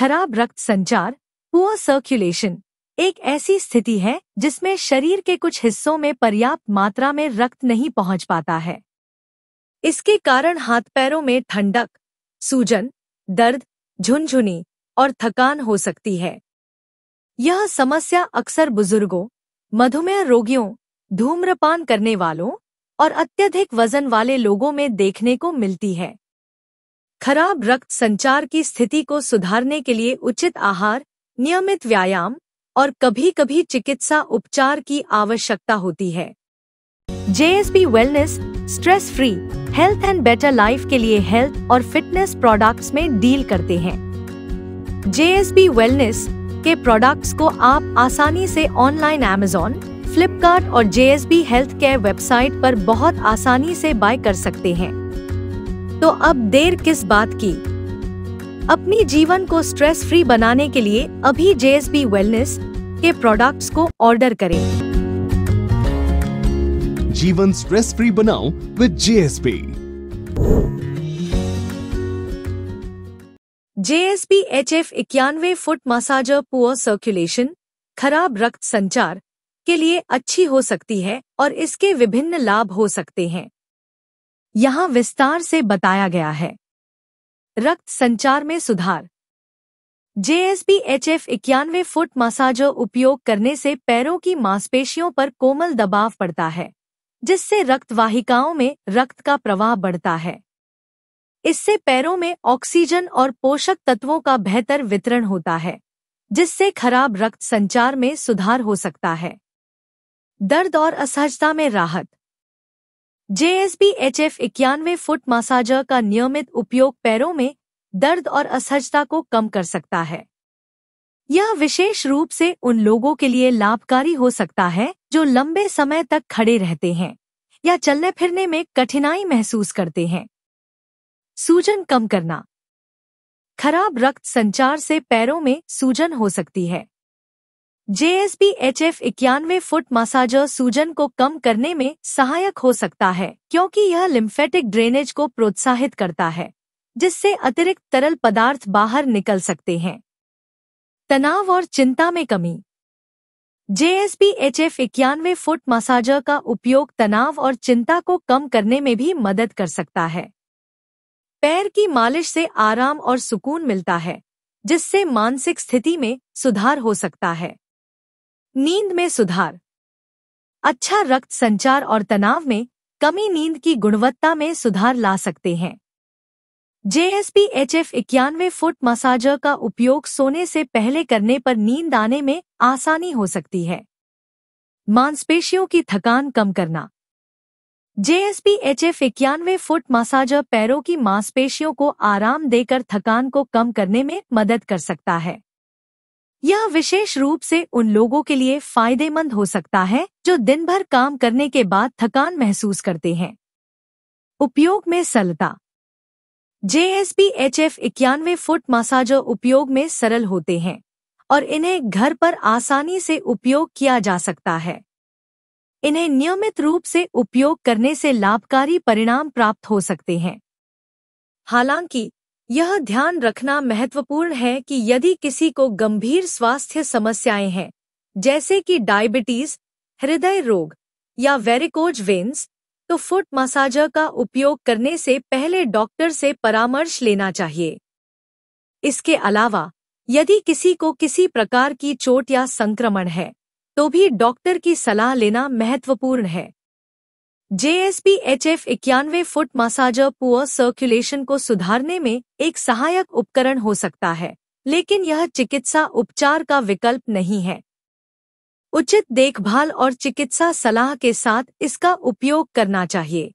खराब रक्त संचार, पुअर सर्कुलेशन, एक ऐसी स्थिति है जिसमें शरीर के कुछ हिस्सों में पर्याप्त मात्रा में रक्त नहीं पहुंच पाता है। इसके कारण हाथ पैरों में ठंडक, सूजन, दर्द, झुनझुनी और थकान हो सकती है। यह समस्या अक्सर बुजुर्गों, मधुमेह रोगियों, धूम्रपान करने वालों और अत्यधिक वजन वाले लोगों में देखने को मिलती है। खराब रक्त संचार की स्थिति को सुधारने के लिए उचित आहार, नियमित व्यायाम और कभी-कभी चिकित्सा उपचार की आवश्यकता होती है। JSB wellness stress free health and better life के लिए हेल्थ और फिटनेस प्रोडक्ट्स में डील करते हैं। JSB वेलनेस के प्रोडक्ट्स को आप आसानी से ऑनलाइन Amazon, फ्लिपकार्ट और JSB हेल्थ केयर वेबसाइट पर बहुत आसानी से बाय कर सकते हैं। तो अब देर किस बात की? अपनी जीवन को स्ट्रेस फ्री बनाने के लिए अभी JSB वेलनेस के प्रोडक्ट्स को ऑर्डर करें। जीवन स्ट्रेस फ्री बनाओ with JSB। JSB HF 91 foot massager poor circulation, खराब रक्त संचार के लिए अच्छी हो सकती है और इसके विभिन्न लाभ हो सकते हैं। यहाँ विस्तार से बताया गया है। रक्त संचार में सुधार। JSB HF 91 फुट मसाजर उपयोग करने से पैरों की मांसपेशियों पर कोमल दबाव पड़ता है, जिससे रक्त वाहिकाओं में रक्त का प्रवाह बढ़ता है। इससे पैरों में ऑक्सीजन और पोषक तत्वों का बेहतर वितरण होता है, जिससे खराब रक्त संचार में सुधार हो सकता है। दर्द और असहजता में राहत। JSB HF 91 फुट मसाजर का नियमित उपयोग पैरों में दर्द और असहजता को कम कर सकता है। यह विशेष रूप से उन लोगों के लिए लाभकारी हो सकता है जो लंबे समय तक खड़े रहते हैं या चलने फिरने में कठिनाई महसूस करते हैं। सूजन कम करना। खराब रक्त संचार से पैरों में सूजन हो सकती है। JSB HF 91 फुट मसाजर सूजन को कम करने में सहायक हो सकता है, क्योंकि यह लिम्फेटिक ड्रेनेज को प्रोत्साहित करता है, जिससे अतिरिक्त तरल पदार्थ बाहर निकल सकते हैं। तनाव और चिंता में कमी। JSB HF 91 फुट मसाजर का उपयोग तनाव और चिंता को कम करने में भी मदद कर सकता है। पैर की मालिश से आराम और सुकून मिलता है, जिससे मानसिक स्थिति में सुधार हो सकता है। नींद में सुधार। अच्छा रक्त संचार और तनाव में कमी नींद की गुणवत्ता में सुधार ला सकते हैं। JSB HF 91 फुट मसाजर का उपयोग सोने से पहले करने पर नींद आने में आसानी हो सकती है। मांसपेशियों की थकान कम करना। JSB HF 91 फुट मसाजर पैरों की मांसपेशियों को आराम देकर थकान को कम करने में मदद कर सकता है। यह विशेष रूप से उन लोगों के लिए फायदेमंद हो सकता है जो दिन भर काम करने के बाद थकान महसूस करते हैं। उपयोग में सरलता। JSB HF 91 फुट मसाजर उपयोग में सरल होते हैं और इन्हें घर पर आसानी से उपयोग किया जा सकता है। इन्हें नियमित रूप से उपयोग करने से लाभकारी परिणाम प्राप्त हो सकते हैं। हालांकि यह ध्यान रखना महत्वपूर्ण है कि यदि किसी को गंभीर स्वास्थ्य समस्याएं हैं, जैसे कि डायबिटीज, हृदय रोग या वेरिकोज वेन्स, तो फुट मसाजर का उपयोग करने से पहले डॉक्टर से परामर्श लेना चाहिए। इसके अलावा यदि किसी को किसी प्रकार की चोट या संक्रमण है, तो भी डॉक्टर की सलाह लेना महत्वपूर्ण है। JSB HF 91 foot massager poor circulation को सुधारने में एक सहायक उपकरण हो सकता है, लेकिन यह चिकित्सा उपचार का विकल्प नहीं है। उचित देखभाल और चिकित्सा सलाह के साथ इसका उपयोग करना चाहिए।